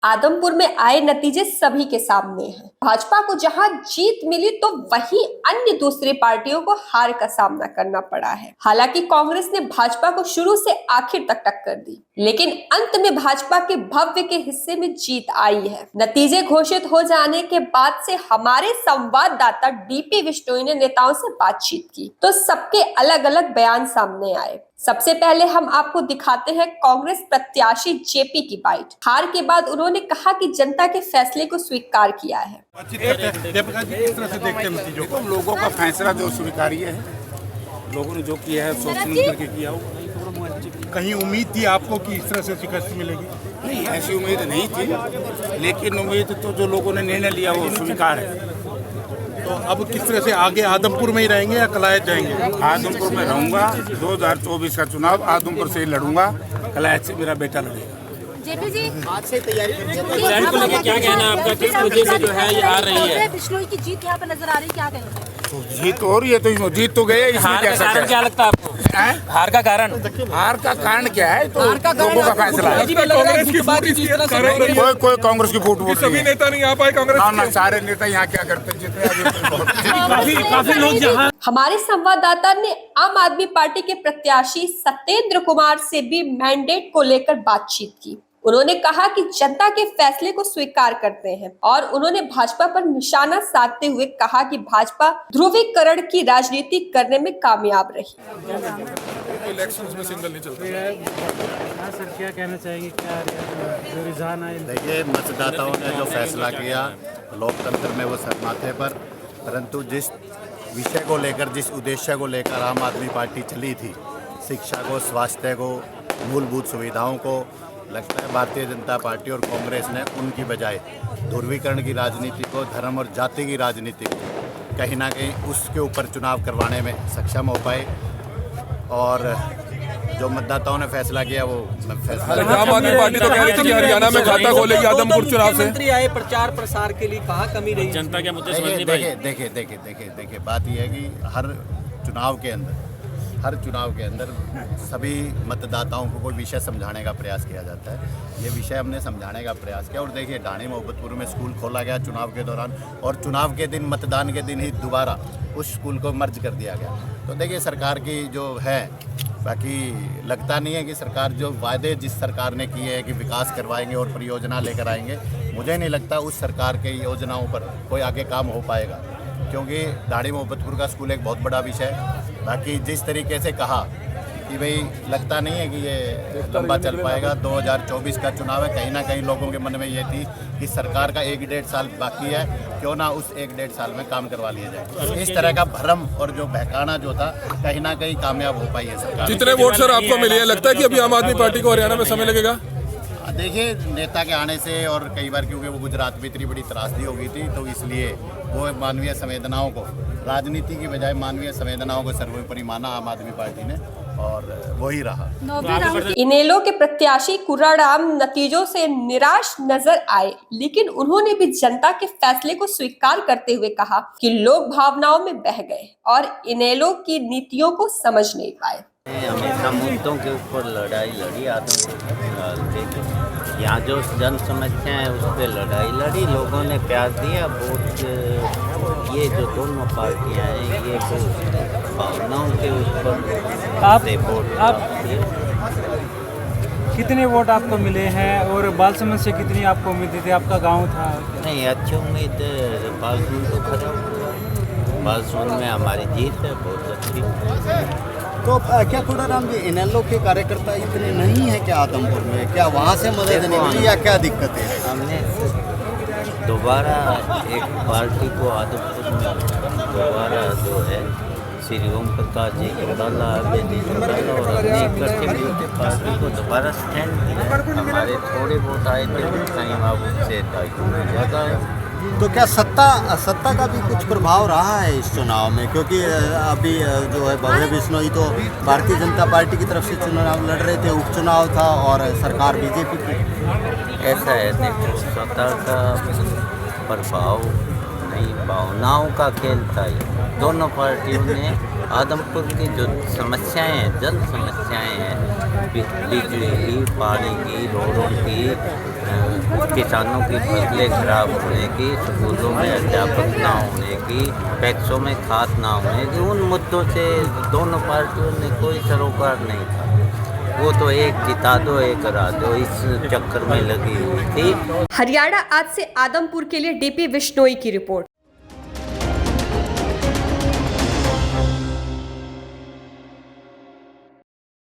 आदमपुर में आए नतीजे सभी के सामने हैं। भाजपा को जहां जीत मिली तो वहीं अन्य दूसरी पार्टियों को हार का सामना करना पड़ा है। हालांकि कांग्रेस ने भाजपा को शुरू से आखिर तक टक्कर दी, लेकिन अंत में भाजपा के भव्य के हिस्से में जीत आई है। नतीजे घोषित हो जाने के बाद से हमारे संवाददाता डीपी विश्नोई ने नेताओं से बातचीत की तो सबके अलग अलग बयान सामने आए। सबसे पहले हम आपको दिखाते हैं कांग्रेस प्रत्याशी जेपी की बाइट। हार के बाद उन्होंने कहा कि जनता के फैसले को स्वीकार किया है। जयप्रकाश जी, किस तरह से देखते हैं नतीजों को? लोगों का फैसला जो स्वीकार्य है, लोगों ने जो किया है सोच समझ करके किया हो। कहीं उम्मीद थी आपको कि इस तरह से शिकस्त मिलेगी? नहीं, ऐसी उम्मीद नहीं थी, लेकिन उम्मीद तो जो लोगों ने निर्णय लिया वो स्वीकार है। तो अब किस तरह से आगे आदमपुर में ही रहेंगे या कलायत जाएंगे? आदमपुर में रहूंगा। 2024 का चुनाव आदमपुर से ही लड़ूंगा। कलायत से मेरा बेटा लड़ेगा। जेपी जी, आज से तैयारी को लेकर क्या कहना है आपका? किस वजह से जो है ये आ रही है? बिश्नोई की जीत यहाँ पे नजर आ रही है, क्या कहेंगे? तो जीत हो रही है तो जीत तो गए। हार का कारण क्या लगता है आपको? हार का कारण? हार का कारण क्या है? तो लोगों का फैसला है। कोई कांग्रेस की फूट वोट सभी नेता नहीं आ पाए कांग्रेस ना सारे नेता यहाँ क्या करते हैं, जितने काफी लोग यहाँ। हमारे संवाददाता ने आम आदमी पार्टी के प्रत्याशी सत्येंद्र कुमार से भी मैंडेट को लेकर बातचीत की। उन्होंने कहा कि जनता के फैसले को स्वीकार करते हैं और उन्होंने भाजपा पर निशाना साधते हुए कहा कि भाजपा ध्रुवीकरण की राजनीति करने में कामयाब रही। इलेक्शंस में सिंगल नहीं चलता। सर, क्या कहना चाहेंगे? क्या जो रुझान है? देखिए, मतदाताओं ने जो फैसला किया, लोकतंत्र में वो सहमत है, परंतु जिस विषय को लेकर, जिस उद्देश्य को लेकर आम आदमी पार्टी चली थी, शिक्षा को, स्वास्थ्य को, मूलभूत सुविधाओं को, लगता है भारतीय जनता पार्टी और कांग्रेस ने उनकी बजाय ध्रुवीकरण की राजनीति को, धर्म और जाति की राजनीति को कहीं ना कहीं उसके ऊपर चुनाव करवाने में सक्षम हो पाए। और जो मतदाताओं ने फैसला किया वो फैसला। आम आदमी पार्टी तो कह रही थी कि हरियाणा में खाता खोलेगी आदमपुर चुनाव से। मंत्री आए प्रचार प्रसार के लिए, कहा कमी रही जनता के मुद्दे समझ नहीं पाई। देखिए, बात यह है कि हर चुनाव के अंदर सभी मतदाताओं को कोई विषय समझाने का प्रयास किया जाता है। ये विषय हमने समझाने का प्रयास किया और देखिए, ढाणी मोहब्बतपुर में स्कूल खोला गया चुनाव के दौरान और चुनाव के दिन, मतदान के दिन ही दोबारा उस स्कूल को मर्ज कर दिया गया। तो देखिए, सरकार की जो है, बाकी लगता नहीं है कि सरकार जो वायदे जिस सरकार ने किए हैं कि विकास करवाएंगे और परियोजना लेकर आएंगे, मुझे नहीं लगता उस सरकार के योजनाओं पर कोई आगे काम हो पाएगा, क्योंकि ढाणी मोहब्बतपुर का स्कूल एक बहुत बड़ा विषय है। बाकी जिस तरीके से कहा कि भाई लगता नहीं है कि ये लंबा चल पाएगा। 2024 का चुनाव है, कहीं ना कहीं लोगों के मन में ये थी कि सरकार का 1-1.5 साल बाकी है, क्यों ना उस 1-1.5 साल में काम करवा लिया जाए। इस तरह का भ्रम और जो बहकाना जो था, कहीं ना कहीं कामयाब हो पाई है सरकार। जितने वोट सर आपको मिले हैं, लगता है कि अभी आम आदमी पार्टी को हरियाणा में समय लगेगा? देखिए, नेता के आने से और कई बार क्योंकि वो गुजरात में इतनी बड़ी त्रासदी हो गई थी, तो इसलिए वो मानवीय संवेदनाओं को, राजनीति की बजाय मानवीय संवेदनाओं को सर्वोपरि माना आम आदमी पार्टी ने और वही रहा। इनेलो के प्रत्याशी कुर्राराम नतीजों से निराश नजर आए, लेकिन उन्होंने भी जनता के फैसले को स्वीकार करते हुए कहा कि लोग भावनाओं में बह गए और इनेलो की नीतियों को समझ नहीं पाए। हमेशा मुद्दों के ऊपर लड़ाई लड़ी आदमपुर। यहाँ जो जन समस्याएं हैं उस पर लड़ाई लड़ी, लोगों ने प्यार दिया। वोट ये जो दोनों पार्टियां हैं, ये भावनाओं के ऊपर आप दिए। कितने वोट आपको मिले हैं और बाल समाज से कितनी आपको उम्मीद थी? आपका गांव था? नहीं, अच्छी उम्मीद है। बालसून तो खत्म, बालसून में हमारी जीत है बहुत अच्छी। तो क्या कुर्राराम जी, इनेलो के कार्यकर्ता इतने नहीं है क्या आदमपुर में? क्या वहाँ से मदद नहीं मिली या क्या दिक्कत है? हमने दोबारा एक पार्टी को आदमपुर में दोबारा जो है श्री ओम प्रकाश जी को डाला, अजय जी को डाला और अपने इकट्ठे मिलकर पार्टी को दोबारा स्टैंड दिया। हमारे थोड़े वोट आए थे, कहीं अब उससे ज़्यादा है। तो क्या सत्ता का भी कुछ प्रभाव रहा है इस चुनाव में? क्योंकि अभी जो है भव्य बिश्नोई तो भारतीय जनता पार्टी की तरफ से चुनाव लड़ रहे थे, उपचुनाव था और सरकार बीजेपी की। ऐसा है, देखो, सत्ता का प्रभाव नहीं, भावनाओं का खेल था ये। दोनों पार्टियों ने आदमपुर की जो समस्याएं हैं, जल समस्याएं हैं, बिजली की, पानी की, रोडों की, किसानों की फसलें खराब होने की, स्कूलों में अध्यापक ना होने की, पैक्सों में खाद ना होने की, उन मुद्दों से दोनों पार्टियों ने कोई सरोकार नहीं था। वो तो एक जिता दो एक हरा दो, इस चक्कर में लगी हुई थी। हरियाणा आज से आदमपुर के लिए डीपी विश्नोई की रिपोर्ट।